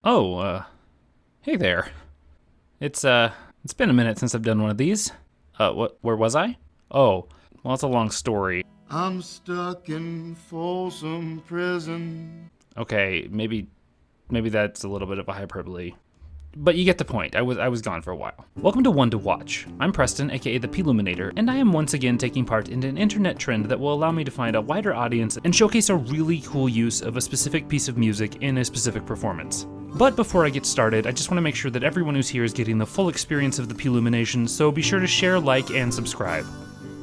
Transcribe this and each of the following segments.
Oh, hey there. It's been a minute since I've done one of these. Where was I? Oh, well, it's a long story. I'm stuck in Folsom Prison. Okay, maybe that's a little bit of a hyperbole. But you get the point. I was gone for a while. Welcome to One to Watch. I'm Preston, aka the Ploominator, and I am once again taking part in an internet trend that will allow me to find a wider audience and showcase a really cool use of a specific piece of music in a specific performance. But before I get started, I just want to make sure that everyone who's here is getting the full experience of the Ploomination, so be sure to share, like, and subscribe.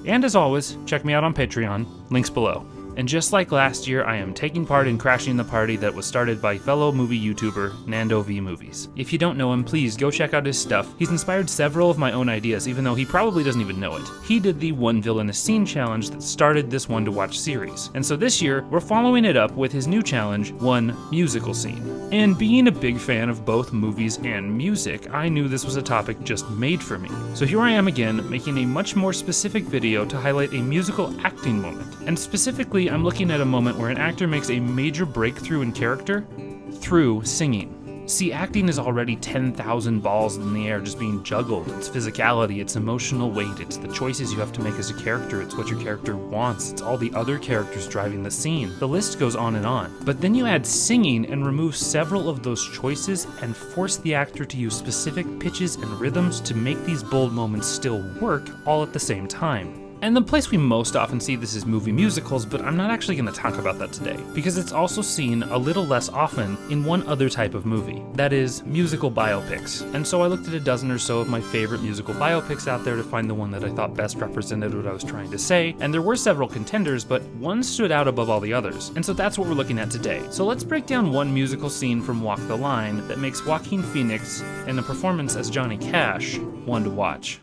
And as always, check me out on Patreon, links below. And just like last year, I am taking part in crashing the party that was started by fellow movie YouTuber Nando v Movies. If you don't know him, please go check out his stuff. He's inspired several of my own ideas, even though he probably doesn't even know it. He did the One Villainous Scene challenge that started this One to Watch series. And so this year, we're following it up with his new challenge, One Musical Scene. And being a big fan of both movies and music, I knew this was a topic just made for me. So here I am again, making a much more specific video to highlight a musical acting moment. And specifically, I'm looking at a moment where an actor makes a major breakthrough in character through singing. See, acting is already 10,000 balls in the air just being juggled. It's physicality, it's emotional weight, it's the choices you have to make as a character, it's what your character wants, it's all the other characters driving the scene. The list goes on and on. But then you add singing and remove several of those choices and force the actor to use specific pitches and rhythms to make these bold moments still work all at the same time. And the place we most often see this is movie musicals, but I'm not actually going to talk about that today, because it's also seen a little less often in one other type of movie, that is, musical biopics. And so I looked at a dozen or so of my favorite musical biopics out there to find the one that I thought best represented what I was trying to say, and there were several contenders, but one stood out above all the others, and so that's what we're looking at today. So let's break down one musical scene from Walk the Line that makes Joaquin Phoenix, in a performance as Johnny Cash, one to watch.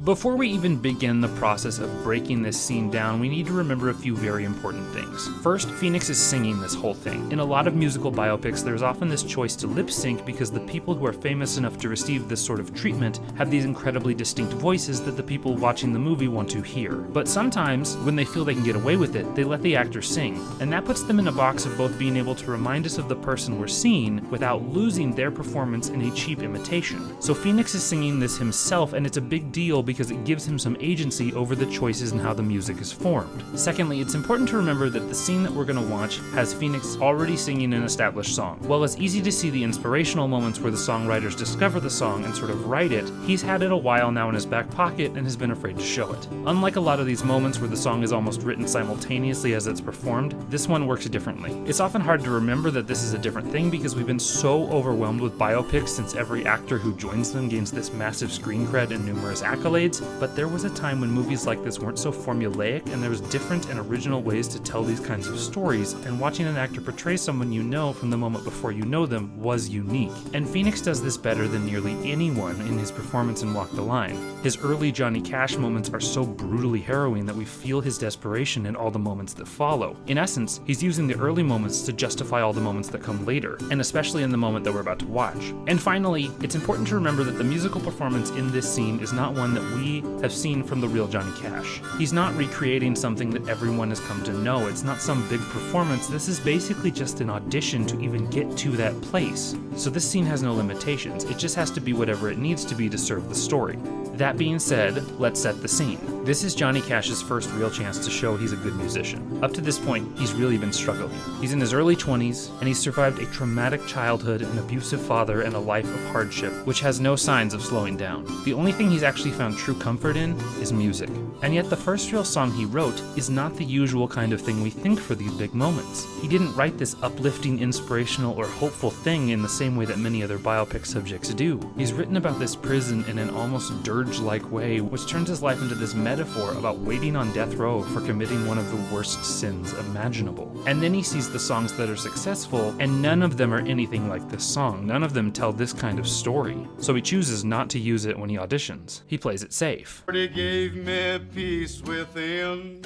Before we even begin the process of breaking this scene down, we need to remember a few very important things. First, Phoenix is singing this whole thing. In a lot of musical biopics, there's often this choice to lip sync because the people who are famous enough to receive this sort of treatment have these incredibly distinct voices that the people watching the movie want to hear. But sometimes, when they feel they can get away with it, they let the actor sing. And that puts them in a box of both being able to remind us of the person we're seeing without losing their performance in a cheap imitation. So Phoenix is singing this himself, and it's a big deal because it gives him some agency over the choices and how the music is formed. Secondly, it's important to remember that the scene that we're going to watch has Phoenix already singing an established song. While it's easy to see the inspirational moments where the songwriters discover the song and sort of write it, he's had it a while now in his back pocket and has been afraid to show it. Unlike a lot of these moments where the song is almost written simultaneously as it's performed, this one works differently. It's often hard to remember that this is a different thing because we've been so overwhelmed with biopics since every actor who joins them gains this massive screen cred and numerous accolades, but there was a time when movies like this weren't so formulaic and there was different and original ways to tell these kinds of stories, and watching an actor portray someone you know from the moment before you know them was unique. And Phoenix does this better than nearly anyone in his performance in Walk the Line. His early Johnny Cash moments are so brutally harrowing that we feel his desperation in all the moments that follow. In essence, he's using the early moments to justify all the moments that come later, and especially in the moment that we're about to watch. And finally, it's important to remember that the musical performance in this scene is not one that we have seen from the real Johnny Cash. He's not recreating something that everyone has come to know. It's not some big performance. This is basically just an audition to even get to that place. So this scene has no limitations. It just has to be whatever it needs to be to serve the story. That being said, let's set the scene. This is Johnny Cash's first real chance to show he's a good musician. Up to this point, he's really been struggling. He's in his early 20s, and he's survived a traumatic childhood, an abusive father, and a life of hardship, which has no signs of slowing down. The only thing he's actually found true comfort in is music. And yet the first real song he wrote is not the usual kind of thing we think for these big moments. He didn't write this uplifting, inspirational, or hopeful thing in the same way that many other biopic subjects do. He's written about this prison in an almost dirge-like way, which turns his life into this metaphor about waiting on death row for committing one of the worst sins imaginable. And then he sees the songs that are successful, and none of them are anything like this song. None of them tell this kind of story. So he chooses not to use it when he auditions. He plays it safe. He gave me peace within.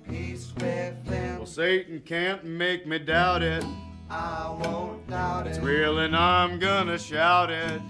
Peace within. Well, Satan can't make me doubt it. I won't doubt It's it. real and I'm gonna shout it.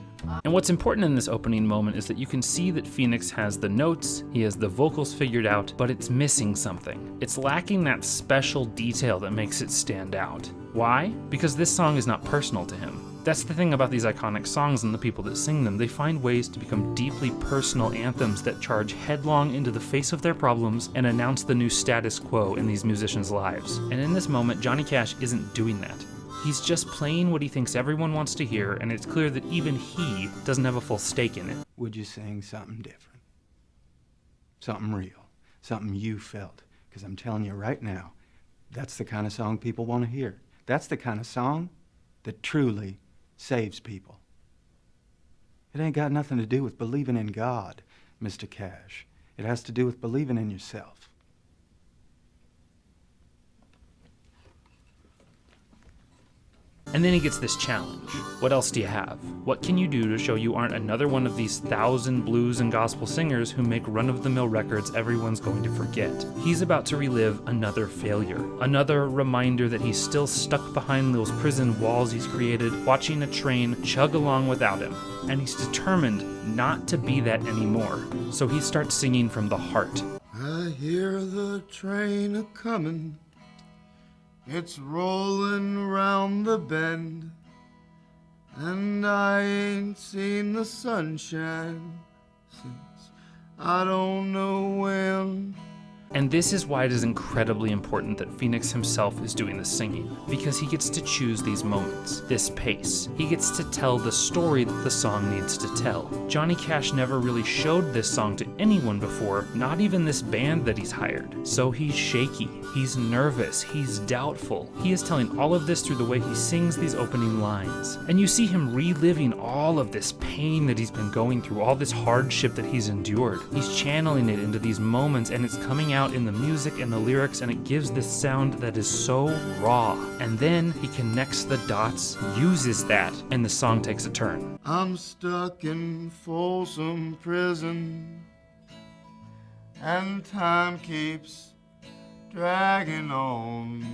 And what's important in this opening moment is that you can see that Phoenix has the notes, he has the vocals figured out, but it's missing something. It's lacking that special detail that makes it stand out. Why? Because this song is not personal to him. That's the thing about these iconic songs and the people that sing them. They find ways to become deeply personal anthems that charge headlong into the face of their problems and announce the new status quo in these musicians' lives. And in this moment, Johnny Cash isn't doing that. He's just playing what he thinks everyone wants to hear, and it's clear that even he doesn't have a full stake in it. Would you sing something different? Something real. Something you felt. Because I'm telling you right now, that's the kind of song people want to hear. That's the kind of song that truly saves people. It ain't got nothing to do with believing in God, Mr. Cash. It has to do with believing in yourself. And then he gets this challenge. What else do you have? What can you do to show you aren't another one of these 1,000 blues and gospel singers who make run-of-the-mill records everyone's going to forget? He's about to relive another failure. Another reminder that he's still stuck behind those prison walls he's created, watching a train chug along without him. And he's determined not to be that anymore. So he starts singing from the heart. I hear the train a-comin'. It's rolling round the bend, and I ain't seen the sunshine since I don't know when. And this is why it is incredibly important that Phoenix himself is doing the singing, because he gets to choose these moments, this pace. He gets to tell the story that the song needs to tell. Johnny Cash never really showed this song to anyone before, not even this band that he's hired. So he's shaky, he's nervous, he's doubtful. He is telling all of this through the way he sings these opening lines. And you see him reliving all of this pain that he's been going through, all this hardship that he's endured. He's channeling it into these moments, and it's coming out in the music and the lyrics, and it gives this sound that is so raw. And then he connects the dots, uses that, and the song takes a turn. I'm stuck in Folsom Prison, and time keeps dragging on.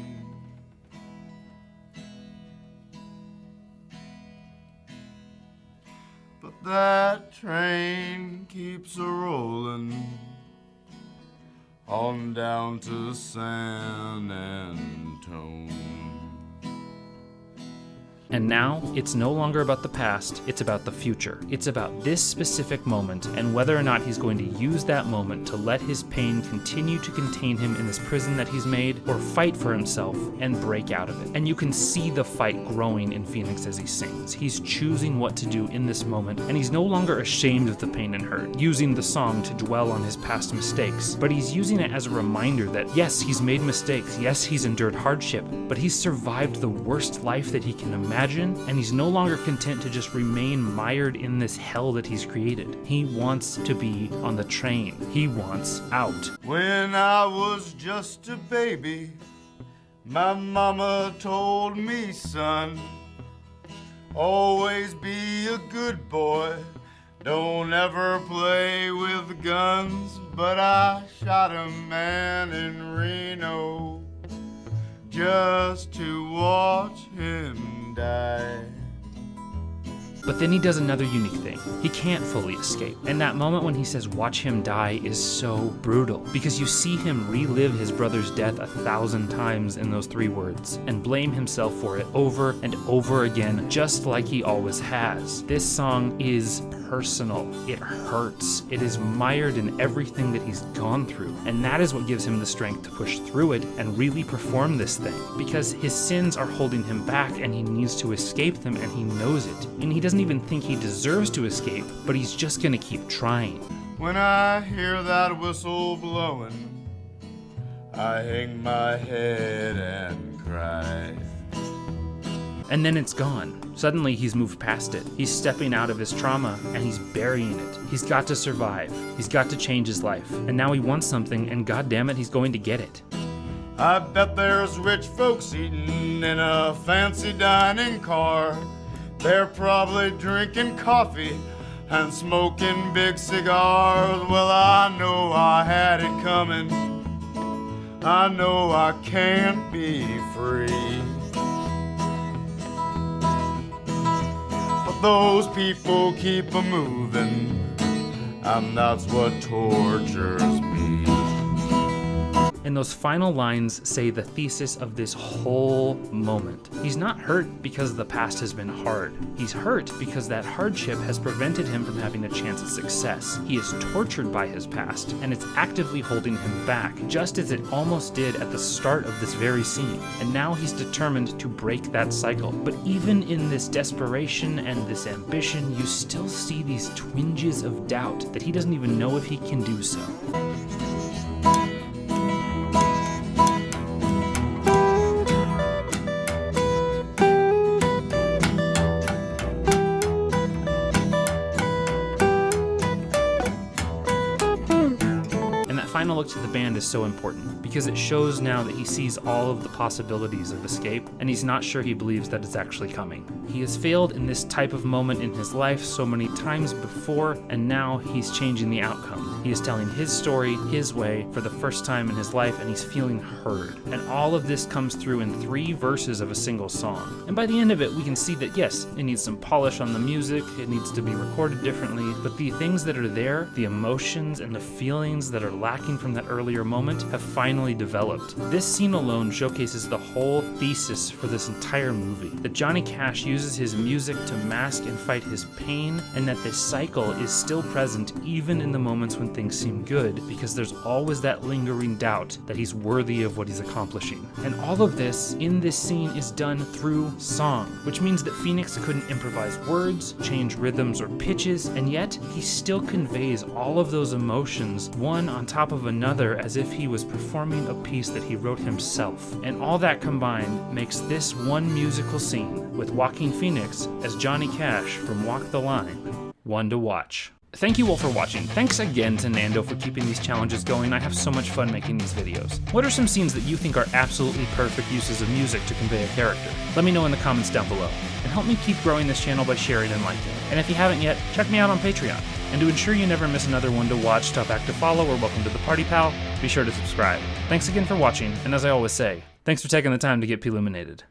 But that train keeps a-rollin' on down to San Antone. And now, it's no longer about the past, it's about the future. It's about this specific moment, and whether or not he's going to use that moment to let his pain continue to contain him in this prison that he's made, or fight for himself and break out of it. And you can see the fight growing in Phoenix as he sings. He's choosing what to do in this moment, and he's no longer ashamed of the pain and hurt, using the song to dwell on his past mistakes, but he's using it as a reminder that yes, he's made mistakes, yes, he's endured hardship, but he's survived the worst life that he can imagine, and he's no longer content to just remain mired in this hell that he's created. He wants to be on the train. He wants out. When I was just a baby, my mama told me, son, always be a good boy, don't ever play with guns. But I shot a man in Reno just to watch him die. But then he does another unique thing. He can't fully escape. And that moment when he says, "watch him die," is so brutal, because you see him relive his brother's death 1,000 times in those 3 words, and blame himself for it over and over again, just like he always has. This song is personal. It hurts. It is mired in everything that he's gone through. And that is what gives him the strength to push through it and really perform this thing, because his sins are holding him back and he needs to escape them, and he knows it. And he doesn't even think he deserves to escape, but he's just gonna keep trying. When I hear that whistle blowing, I hang my head and cry. And then it's gone. Suddenly he's moved past it. He's stepping out of his trauma and he's burying it. He's got to survive. He's got to change his life. And now he wants something, and goddammit, he's going to get it. I bet there's rich folks eating in a fancy dining car. They're probably drinking coffee and smoking big cigars. Well, I know I had it coming. I know I can't be free. But but those people keep a moving, and that's what tortures me. And those final lines say the thesis of this whole moment. He's not hurt because the past has been hard. He's hurt because that hardship has prevented him from having a chance at success. He is tortured by his past, and it's actively holding him back, just as it almost did at the start of this very scene. And now he's determined to break that cycle. But even in this desperation and this ambition, you still see these twinges of doubt that he doesn't even know if he can do so. Final look to the band is so important because it shows now that he sees all of the possibilities of escape, and he's not sure he believes that it's actually coming. He has failed in this type of moment in his life so many times before, and now he's changing the outcome. He is telling his story his way for the first time in his life, and he's feeling heard. And all of this comes through in 3 verses of a single song. And by the end of it, we can see that yes, it needs some polish on the music, it needs to be recorded differently, but the things that are there, the emotions and the feelings that are lacking from that earlier moment, have finally developed. This scene alone showcases the whole thesis for this entire movie. That Johnny Cash uses his music to mask and fight his pain, and that this cycle is still present even in the moments when things seem good, because there's always that lingering doubt that he's worthy of what he's accomplishing. And all of this in this scene is done through song, which means that Phoenix couldn't improvise words, change rhythms or pitches, and yet he still conveys all of those emotions one on top of another as if he was performing a piece that he wrote himself. And all that combined makes this one musical scene with Joaquin Phoenix as Johnny Cash from Walk the Line one to watch. Thank you all for watching. Thanks again to Nando for keeping these challenges going. I have so much fun making these videos. What are some scenes that you think are absolutely perfect uses of music to convey a character? Let me know in the comments down below. And help me keep growing this channel by sharing and liking. And if you haven't yet, check me out on Patreon. And to ensure you never miss another one to watch, top act to follow, or welcome to the party, pal, be sure to subscribe. Thanks again for watching, and as I always say, thanks for taking the time to get Ploominated.